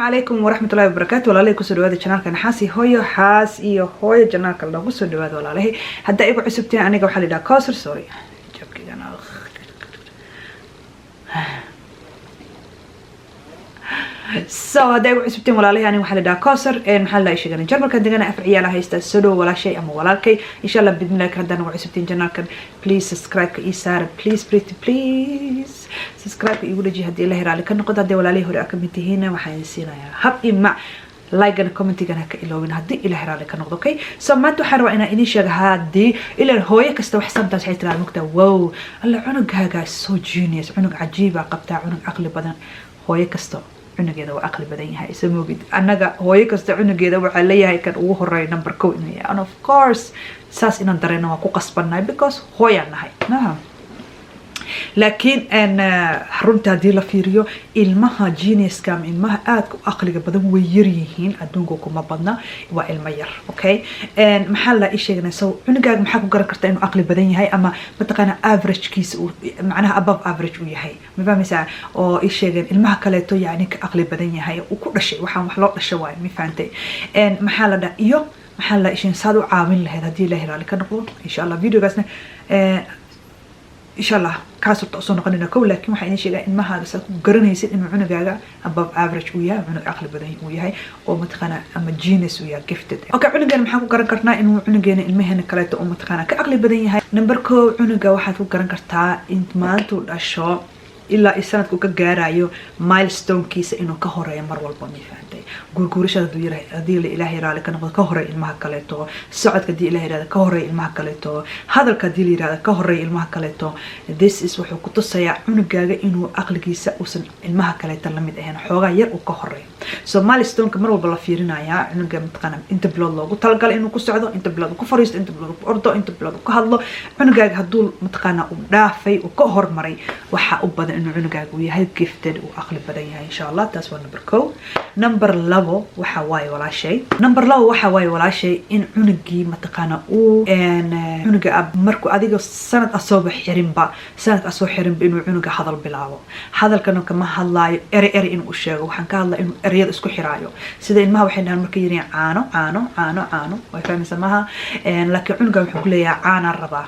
السلام عليكم ورحمة الله وبركاته. والله لي كسر هذا القناة كان حاسي هوي حاس إيه هوي القناة كله كسر هذا والله له حتى إيقو عسبتين أنا جو حالي دا كسر سوري جاب كذا أنا هذا إيقو عسبتين والله له أنا وحالي دا كسر إن محل لا شيء جرب كان دقنا أفعي على هاي استسلو ولا شيء أما ولا كي إن شاء الله بإذن الله كردنا وعسبتين قناة كان بليز سبسكرايب كإيسار بليز سبسكرايب يقول جي هدي الله يرالي كان نقطة دي ولا ليه هو أكملتي هنا وحينسينا يا هبقي مع لايك أنا كومنتي كان هكا إلو من هدي إله يرالي كان نقطة أوكي سمعتوا حروا أنا إني شغ هادي إلا هوية كستو حسام تاس حيت رال مكتا واو الله عنق هاقا سو جينيس عنق عجيبة قبتا عنق عقل بدن هوية كستو عنق يدا وعقل بدن هاي سمو جد أنا هوية كستو عنق يدا وعليا هاي كان وهو الرأي نمبر كو إنه and of course ساس إنا درينا وكو قصبنا because هوية هاي نعم لكن أنا حرمت هذه لفيريو المها جينيس كام المها آدك أقلق بدن ويريهين أدونكم ما بدنا والمير أوكي إن محل إيش يعني سو أنا قاعد محاكو قرر كرت إنه أقلق بدني هاي أما بتقنا average كيس معناها above average ويا هاي ما فاهم مثلا أو إيش يعني المها كلته يعني كأقلق بدني هاي وكل شيء وحام محلات الشوائع ما فهمتي إن محل ده يو محل إيش نسادو عامل له هذه له رالي كنقول إن شاء الله فيديو بسنا إن شاء الله كاسو تقصون قلنا كول لكن وحين شيء إن ما هذا سقرن يصير إنه عنا جاجا above average وياه عنا أقل بدني وياه أو متخنا أما جينس وياه gifted أوكي عنا جانا محاكو قرن كرتنا إنه عنا جانا المهنة كلته أو متخنا كأقل بدني هاي نمبر كو عنا جا واحد قرن كرتا إنت ما تقول أشياء إلا السنة كوكا جارايو مايلستون كيس إنه كهرة مر والبني فهمتي قرقورش هذي الإلهي رالك أنا كهرة المهكلته السعد كدي إلهي رالك كهرة المهكلته هذا الكدي رالك كهرة المهكلته this is وحو كنت سيا عنقاga إنه أقلقيسا وسن المهكلته لمد أهنا حوغا ير وكهرة so مايلستون كمر والبلا فيرنا يا عنقا متقنا أنت بلاد لوجو تلقى إنه كسعده أنت بلاد كفريست أنت بلاد أرضه أنت بلاد كهالله عنقاga هدول متقنا ودافي وكهر مري وحا أبدا إنه عنقاga وياه gifted وأقلب بدنيها إن شاء الله تسوى نمبر كو نمبر لو وحواي ولا شيء نمبر لو وحواي ولا شيء إن عنقي متقنا إن عنقا أب مركو أديك سنة أصوب حرمبا سنة أصوب حرمبا إنه عنقا هذا البلاو هذا كانوا كما هلا إري إنه أشياء وحنك هلا إنه رياض إسكو حرايو سيدا إن ما هو حنا مركيين عانو ويفهم سماها لكن عنقا بحقول يا عانا الربا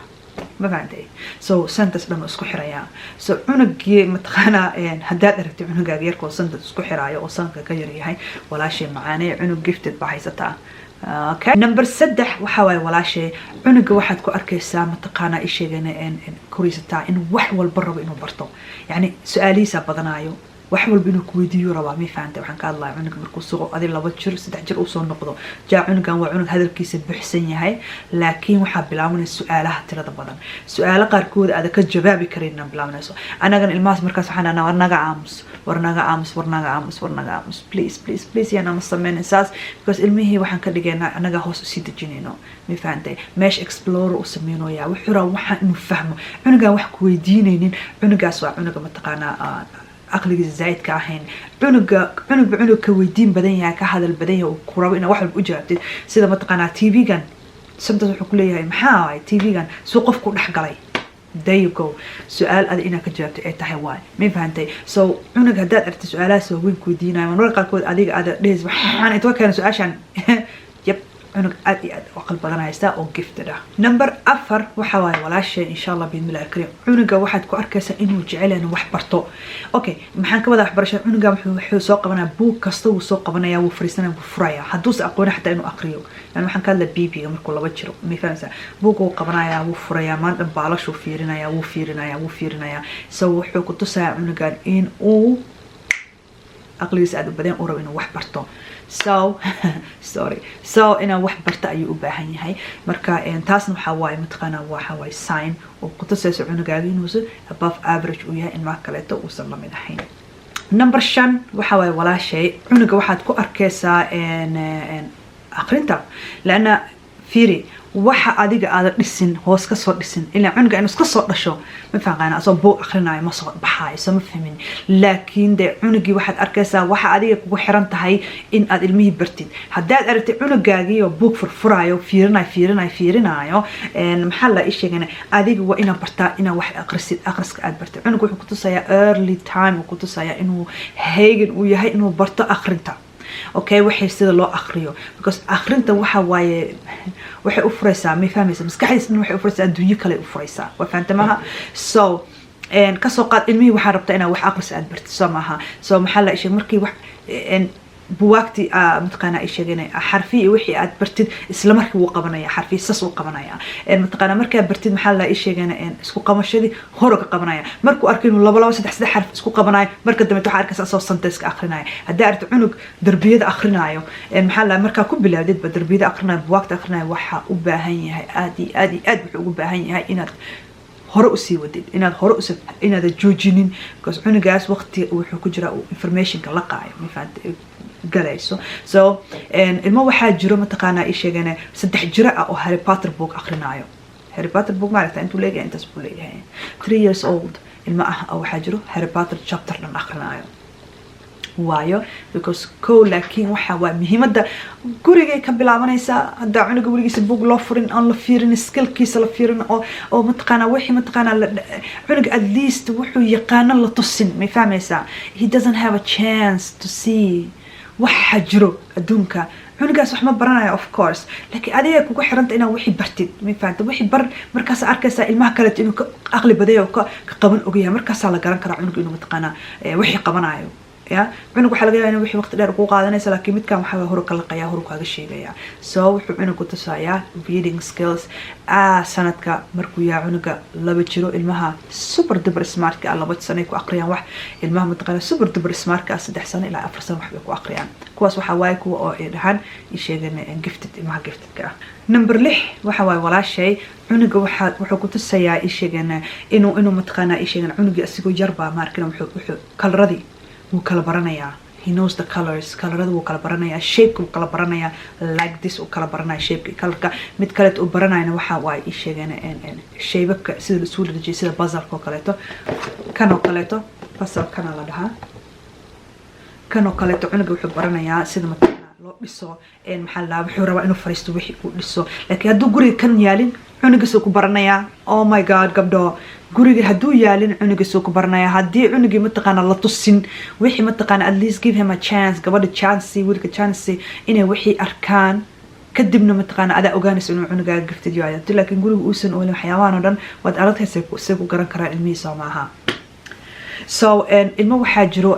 ما فهمتي سو سنتس لما اسكو حرايا سو عنقي متقنا هداد ارتي عنقا غيركو سنتس اسكو حرايا او سنتك كيريهي ولا شيء معاني عنق جفتد بحيستا اوكي نمبر 6 waxa way walaashay cunuga waxaad ku arkaysaa mataqaana isheegana in kuriisata in wax walba rabo inuu barto yani su'aalihiisa badanayo wax walba inuu ku weydiiyo rabaa ma fahamtay waxaan ka hadlayaa cunuga markuu suuqo adi 2 jir 3 jir uu soo noqdo jaa cunugan waa cunug hadalkiisa buuxsan yahay laakiin waxa bilaabanaysa su'aalaha tirada badan su'aalo qaarkood aad ka jawaabi kareena bilaabanayso anagan ilmaas markaas waxaan warnaga aamus please yana ma sameeyeen saas because ilmihii waxaan ka dhigaynaa anaga hoos u sii dejinayno ma fahamtay meesh explore u sameeyno yaa wuxuu waxaan inuu fahmo cunugan wax ku weydiinaynin cunugaas waa cunuga mataqaanaa أقلق الزايد كاهين عنق كويدين بدنيا كهذا البدنيا وكرابنا واحد بوجهته سيدا ما تقنا تي في كان سمت الحكولية هاي محاوي تي في كان سوقف كل حقلي دايكو سؤال هذا إنك جاوبت إيه تحوال ما فهمتي سو عنق هدات أرت سؤالات سو وين كودينا من ورقة كود أديك هذا ليز أنا أتوقع سؤال عشان يب عنق أدي وقل بدنا يستاء أو gift ده نمبر أفر وحواي ولا شيء إن شاء الله بإذن الله الكريم عنق واحد كأركسه إنه جعلنا وحبرته أوكي محن كذا حبرش عنق محو سوق بنا بوك كستو سوق بنا يا وفريسنا وفرايا حدوس أقول حتى إنه أقريه يعني محن كذا بيبي أمر كله بتشرو مفهوم بوك وقبنا يا وفرايا ما نبالش وفيرنا يا سو حكو تسا عنق إن أو أقلي سعد بدين أورو إنه وحبرته so إنا wax barta ayuu u baahan yahay marka taasna waxa waay matqana waxa waay sign oo ku tusayso cunugaaga inuu above average u yahay in ma kaleeto uu san la mid ahayn number 5 waxa waay walaashay cunuga waxaad ku arkaysaa aqrinta laana fiiri waxa adiga aad dhisin hoos ka soo dhisin ilaa cunuga inuu iska soo dhasho ma faaqana asoo buu aqrinayo ma soo baxay sama fahmin laakiin de cunugii waxaad arkaysaa waxa adiga kugu xiran tahay in aad ilmihii bartid haddaad aragtay cunugaagii oo buug furfurayo fiirinayo maxaa la isheegana adiga waa inaad bartaa inaad wax aqriska aad bartay cunuga wuxuu ku tusayaa early time uu ku tusayaa inuu heegan uu yahay inuu barto aqrinta okay waxay sida loo akhriyo because akhrinta waxa waaye waxay u furaysaa ma fahmaysa maskaxdiisna waxay u furaysaa adduunyo kale u furaysaa waa fahamtamaha so kasoo qaad ilmihii waxaa rabtaa inaad wax aqris aad bartid soo maaha so maxaa la sheegay markii wax buwaagti mataqaana ay sheegeen xarfi wixii aad bartid isla markii uu qabanaya xarfi sas uu qabanaya mataqaana markii aad bartid maxaa la sheegeen isku qabashadii hore ka qabanaya markuu arkay inuu laba saddex xarf isku qabanayo marka dambe waxa arkaysaa soo sentence ka akhrinaya haddii aragto cunug darbiyada akhrinayo maxaa la markaa ku bilaawdid ba darbiyada akhrinayo buwaagta akhrinayo waxa u baahan yahay aad wuxuu ugu baahan yahay inaad hore u sii wadid inaad joojinin because cunugaas waqti wuxuu ku jiraa informationka la qaayo ma fahamtay galayso so ilmo waxaa jiro mataqaanaa ay sheegeen 3 jira ah oo Harry Potter book akhrinayo Harry Potter book maaragta intuu leeyahay intaas buu leeyahay 3 years old ilmo ah oo waxaa jiro Harry Potter chapter dhan akhrinayo waayo because laakiin waxa waa muhiimada guriga ka bilaabanaysa hadda cunuga waligiisa book loo furin aan la fiirin skillkiisa la fiirin oo mataqaana wixii mataqaana cunuga at least wuxuu yaqaan la tusin ma fahmaysa he doesn't have a chance to see waxa jiro adduunka cunugaas wax ma baranayo of course laakiin adiga kugu xiranta inaad wixii bartid ma fahamtay wixii bar markaas arkaysa ilmaha kale inuu ka aqli badayo ka qaban ogyahay markaas la garan karaa cunuga inuu mataqaana wixii qabanayo ya cunug waxa laga yaabaa inuu wixii waqti dheer ku qaadanaysa laakiin midkan waxa hore kala qaya hore kaaga sheegaya so wuxuu cunugu tusayaa reading skills sanadka markuu yaa cunuga laba jiro ilmaha super duper smart ka laba sano ku aqriyaan wax ilmaha mataqaana super duper smart ka 3 sano ilaa 4 sano wax bay ku aqriyaan kuwaas waxa waay kuwa oo ay dhahan sheegana gifted ilmaha gifted ka number 6 waxa waay walaashay cunuga wuxuu ku tusayaa sheegana inuu mataqaana sheegana cunuga asigoo yarba markana wuxuu kalaradii wuu kala baranayaa he knows the colors colorada wuu kala baranayaa shape wuu kala baranayaa like this wuu kala baranayaa shape colorka mid kale uu baranayna waxa waa ay sheegeen shape-ka sida la soo dhajiyay sida puzzle ko kaleeto kan oo kaleeto puzzle kana la dhahaa kan oo kaleeto cunuga wuxuu baranayaa sida loo dhiso maxaa la wuxuu rabaa inuu fariisto wixii uu dhiso laakiin hadduu guriga kan yaalin cunuga soo ku baranayaa oh my god gabdho guriga haduu yaalin cunuga soo ku baranaya hadii cunuga mataqaana la tusin wixii mataqaana at least give him a chance gabadha chance wiilka chance inay wixii arkaan kadibna mataqaana ada ogaanayso inuu cunuga gifted yahay laakiin guriga uusan oolin waxyaabahan oo dhan wad aragtaysa ku garan karaa ilmihiisa maaha so ilmo waxaa jiro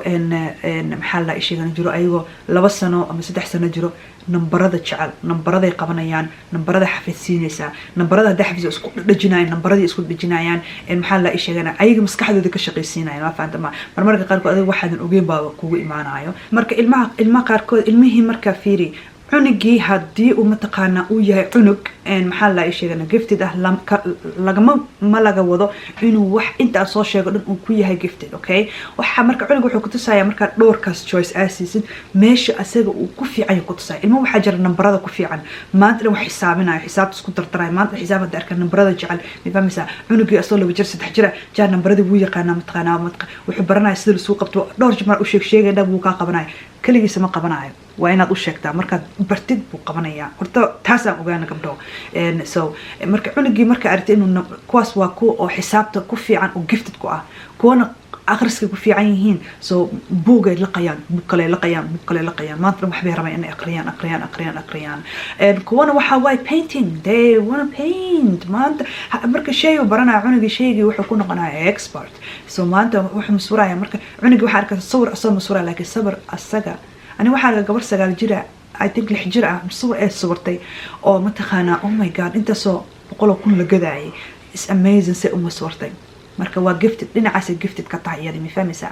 maxaa la sheegan jiro ayagoo 2 sano ama 3 sano jiro nambarada jecel nambaraday qabanayaan nambarada xafidsiinaysa nambarada hadda xafis isku dhajinayaan nambaradii isku dhajinayaan maxaa la sheegana ayaga maskaxdooda ka shaqaysiinayaan waa fahamtama marmarka qaarkood adiga waxaadan ogeyn baa kugu imaanayo marka ilmaha qaarkood ilmihii marka fiiri cunugii hadii uu mataqaana uu yahay cunug maxaa la sheegana gifted ah ma laga wado inuu wax inta soo sheego dhan uu ku yahay gifted okay waxa marka cunug wuxuu ku tusayaa marka dhowrkaas choice aasiisid meesha asaga uu ku fiican ku tusayaa ilmo waxa jira nambarada ku fiican maanta wax xisaabinayo xisaabta isku dardaray maanta xisaabada arka nambarada jecel mifahmaysa cunugii asoo 2 jir 3 jir jaar nambarada wuu yaqaana mataqaana wuxuu baranayaa sida uu qabto dhowr jimar u sheegay wuu ka qabanayo kaligiisa ma qabanayo waa inaad u sheegtaa marka bartid buu qabanayaa horta taas aan ogaana gabdho so marka cunugii marka aragtay inuu kuwaas waa kuwa oo xisaabta ku fiican oo gifted ku ah kuwana akhriska ku fiican yihiin so buugay la qayaan buug kale la qayaan maanta wax bay rabaan inay aqriyaan kuwana waxa way painting they want to paint maanta marka shay uu baranaa cunugii shaygii wuxuu ku noqonayaa expert so maanta wuxuu masuuraya marka cunugii waxa arkay sawir asoo masuuraya laakiin sabir asaga ani waxaa gabar 9 jir I think 6 jir ah sawir ay sawirtay oo mataqaana oh my god inta soo 100,000 la gadaayay is amazing say uma sawirtay marka waa gifted dhinacaas gifted ka tahay yadi ma fahmaysa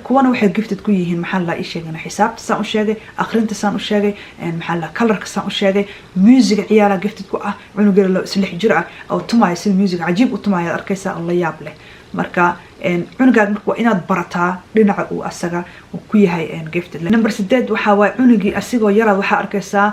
kuwana waxay gifted ku yihiin maxaa la sheegana xisaabta saan u sheegay akhrinta saan u sheegay maxaa la colorka saan u sheegay music ciyaara gifted ku ah cunuga 6 jir ah oo tumaay sida music ajiib u tumaay arkaysa oo la yaab leh marka cunugaad marka waa inaad barataa dhinaca uu asaga uu ku yahay gifted number 8 waxa waa cunugii asigoo yaraad waxa arkaysaa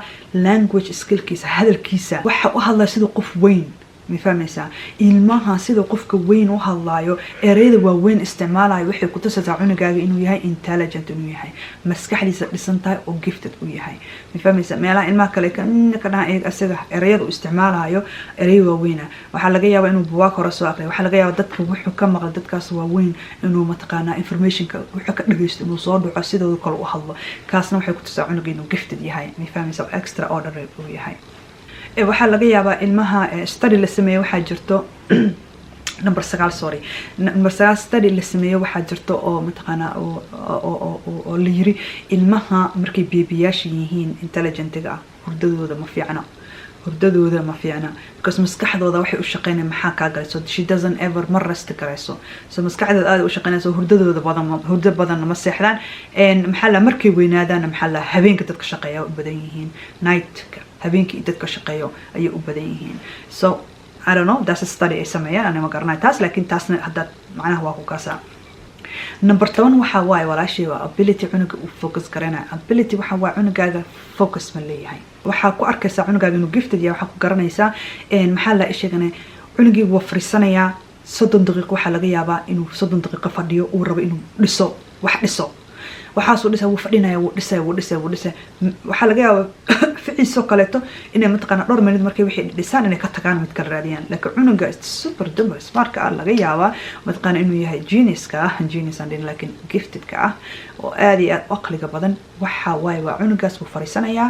language skillkiisa hadalkiisa waxa u hadlaa sida qof weyn مفهميسا ilmaha sida qofka weyn u hadlaayo ereyada waa weyn isticmaalayo waxay ku tusaysaa cunugaaga inuu yahay intelligent inuu yahay maskaxdiisa dhisan tahay oo gifted u yahay mifahmaysa meelaha ilmaha kale ka dhahan asaga ereyada u isticmaalayo erey waa weyna waxa laga yaabaa inuu buugaag hore soo aqriyo waxa laga yaabaa dadka wuxuu ka maqal dadkaas waa weyn inuu mataqaana informationka wuxuu ka dhageysto inuu soo dhaco sidoo kale u hadlo kaasna waxay ku tusaa cunuga inuu gifted yahay mifahmaysa extraordinary uu yahay waxaa laga yaabaa ilmaha study la sameeyo waxaa jirto number 9 study la sameeyo waxaa jirto oo mataqaana oo la yiri ilmaha markay beebiyaasha yihiin intelligentiga ah hurdadooda ma fiicna because maskaxdooda waxay u shaqeynayaan maxaa ka galayso she doesn't ever rest garayso so maskaxdooda aad u shaqeynayso hurdo badan ma seexdaan maxaa la markay weynaadaan maxaa la habeenka dadka shaqeeya u badan yihiin night habeenkii dadka shaqeeyo ayay u badan yihiin so I don't know that's a study ay sameeyaan anima garanay taas laakiin taasna hadda macnaha waa ku kaasa number 10 waxa waay walaashay waa ability cunuga uu focus garanay ability waxa waa cunugaaga focus ma leeyahay waxa ku arkaysaa cunugaaga inuu gifted yahay waxa ku garanaysaa maxaa la sheeganay cunugii wuu fariisanayaa 30 daqiiqo waxa laga yaabaa inuu 30 daqiiqo fadhiyo uu rabo inuu dhiso waxaa soo dhisa wuu fadhinaya wuu dhisay waxa laga yaabaa ficiiso kaleeto inay mataqaana dhowr minute markay wixii dhisaan inay ka tagaan mid kala raadiyaan laakiin cunuga super duper smart ah laga yaabaa mataqaana inuu yahay genius and laakiin gifted ka ah oo aad iyo aad aqliga badan waxa waay waa cunugaas uu fariisanayaa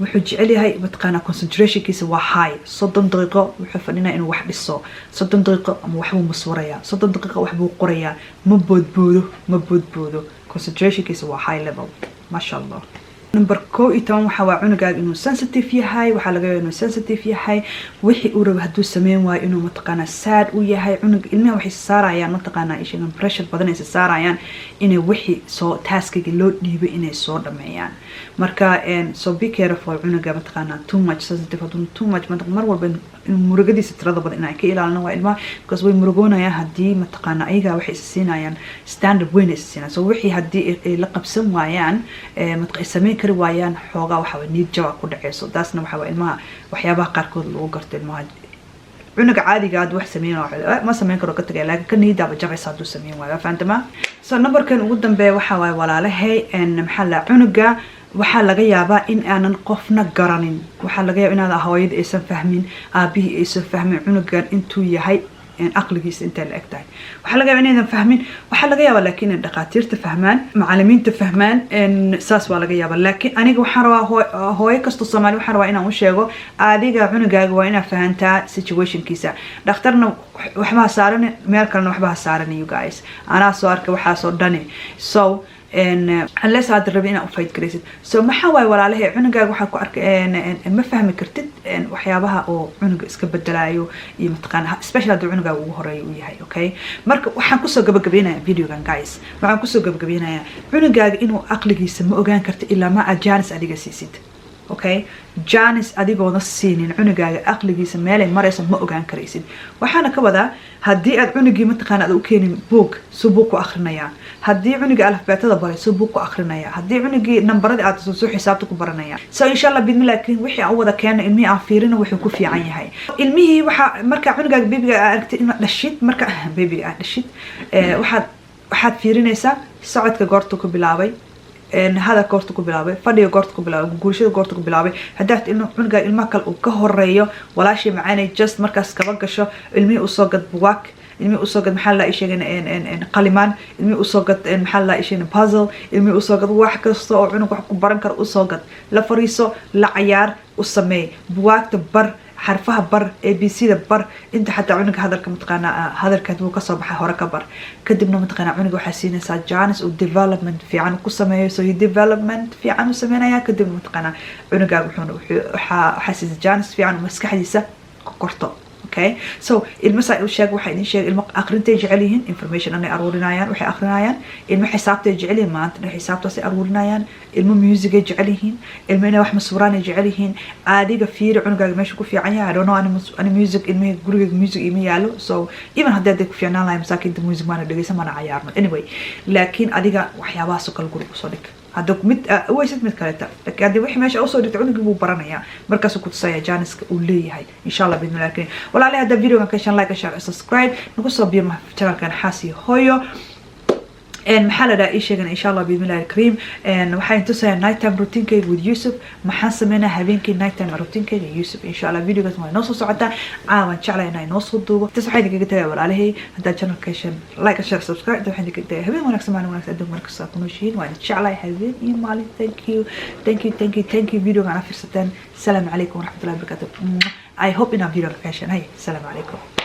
wuxuu jecel yahay mataqaana concentrationkiisa waa high 30 daqiiqo wuxuu fadhinaa inuu wax dhiso 30 daqiiqo ama wax buu maswarayaa 30 daqiiqo wax buu qorayaa ma boodboodo concentrationkiisa waa high level masha Allah number 11 waxa waa cunugaaga inuu sensitive yahay waxa laga yaabaa inuu sensitive yahay wixii uu rabo haduu sameyn waayo inuu mataqaana sad u yahay cunug ilmaha waxay saarayaan mataqaana ishagan pressure badan ay saarayaan inay wixii soo taskiga loo dhiibay inay soo dhameeyaan marka so be careful cunuga mataqaana too much sensitive too much mar walba murugadiisa tirada badan inay ka ilaalino waa ilmaha because way murugoonayaan hadii mataqaana ayaga waxay siinayaan standard weyn ay siinayaan so wixii hadii ay la qabsan waayaan mataqaana sameyn kari waayaan xoogaa waxa way niid jawaab ku dhaceyso taasna waxa way ilmaha waxyaabaha qaarkood lagu garto ilmaha cunuga caadiga ah wax sameeyay ma sameyn karo ka tagay laakiin niidaba jabaysa haduu sameyn waayo faantama so numberkan ugu dambeeya waxa way walaalahay maxaa la cunuga waxa laga yaabaa in aanan qofna garanin waxa laga yaabaa inaad hooyada aysan fahmin aabihi aysan fahmin cunugan intuu yahay aqligiisa inta la egtahay waxa laga yaabaa inaydan fahmin waxa laga yaabaa laakiin in dhaqaatiirta fahmaan macallimiinta fahmaan saas waa laga yaabaa laakiin aniga waxaan rabaa hooyo kasto Soomaali waxaan rabaa inaan u sheego adiga cunugaaga waa inaad fahantaa situationkiisa dhakhtarna waxba saaran meel kalena waxba saaran you guys ana soo arkay waxa soo dhane so unless aad rabin inaad u fight garaysid so maxaa waay walaalahay cunugaaga waxa ku arkay ma fahmi kartid waxyaabaha oo cunuga iska bedelayo iyo mataqaana especially haddii cunugaaga ugu horeeyo uu yahay okay marka waxaan kusoo gabagabeynayaa videogan guys waxaan kusoo gabagabeynayaa cunugaaga inuu aqligiisa ma ogaan karto ilaa ma aad jaanis adiga siisid okay jaanis adigooda siinin cunugaaga aqligiisa meelay marayso ma ogaan karaysid waxaana ka wadaa haddii aad cunugii mataqaana aad u keenin book subuq ku akhrinayaa haddii cunugii alfabaatada baray subuq ku akhrinayaa haddii cunugii nambarada aad soo xisaabta ku baranaya so insha Allah bidmi laakiin wixii aan wada keenay ilmihi aan fiirino wuxuu ku fiican yahay ilmihii waxa marka cunugaaga babyga aragtay in dhashid marka babyga dhashid waxaad fiirinaysaa socodka goorta ku bilaabay هذا كورتك بلابي فدي كورتك بلابي قولشة كورتك بلابي هدفت إنه عنق الماكل وكهر ريو ولا شيء معاني just مركز كبقشة علمي وصاقد بواك علمي وصاقد محل إشي إن قلمان علمي وصاقد محل إشي إن puzzle علمي وصاقد واحد كسر عنق واحد برنكر وصاقد لا فريسو لا عيار وسمي بواك تبر حرفها بر ABC بر انت حتى عنق هذا المتقنع هذا الكتب كسب حركة بر كدبنا متقنع عنق وحسين سا جانس وديفلوبمنت في عن قصة سو ديفلوبمنت في عن وسمينا يا كدبنا متقنع عنق وحسيس جانس في عن مسك حديثة كورتو okay so المسائل وشاق واحد شيء أقرنتي جعليهن information أنا أرورنايان وحي أقرنايان الم حسابته جعليه ما أنت حسابته سي أرورنايان الم ميوزك جعليهن المنا وح مسوران جعليهن عادي كفير عنقا ماشي كوفي عيا I don't know أنا ميوزك المي جروج ميوزك إمي يالو so even هذا كوفي أنا لا مساكين الميوزك ما ندري سما أنا عيار anyway لكن عادي كوحيا باسو كل جروب صدق هذا مت ويسد مت كلتا لكن هذا وحي ماشي أوصل لتعوني جيبوا برانيا مركز كنت صايا جانس ولي هاي إن شاء الله بإذن الله الكريم ولا عليه هذا الفيديو كان شان لايك شير سبسكرايب نقص بيوم channel كان حاسي هويو محل دا إيش إن شاء الله بإذن الله الكريم وحين تسوي نايت تايم روتين كي with يوسف محسن منها هبين كي نايت تايم روتين كي يوسف إن شاء الله فيديو قسمه نص ساعة إن شاء الله إنه نص الضوء تسمح لي كده ولا عليه هذا channel كيشن لايك شير سبسكرايب ده حين كده هبين ونكسر معنا ونكسر أدوم ونكسر ساكنوشين وإن شاء الله هبين يمالي thank you فيديو معنا فرصتين السلام عليكم ورحمة الله وبركاته I hope إنه فيديو كيشن هاي السلام عليكم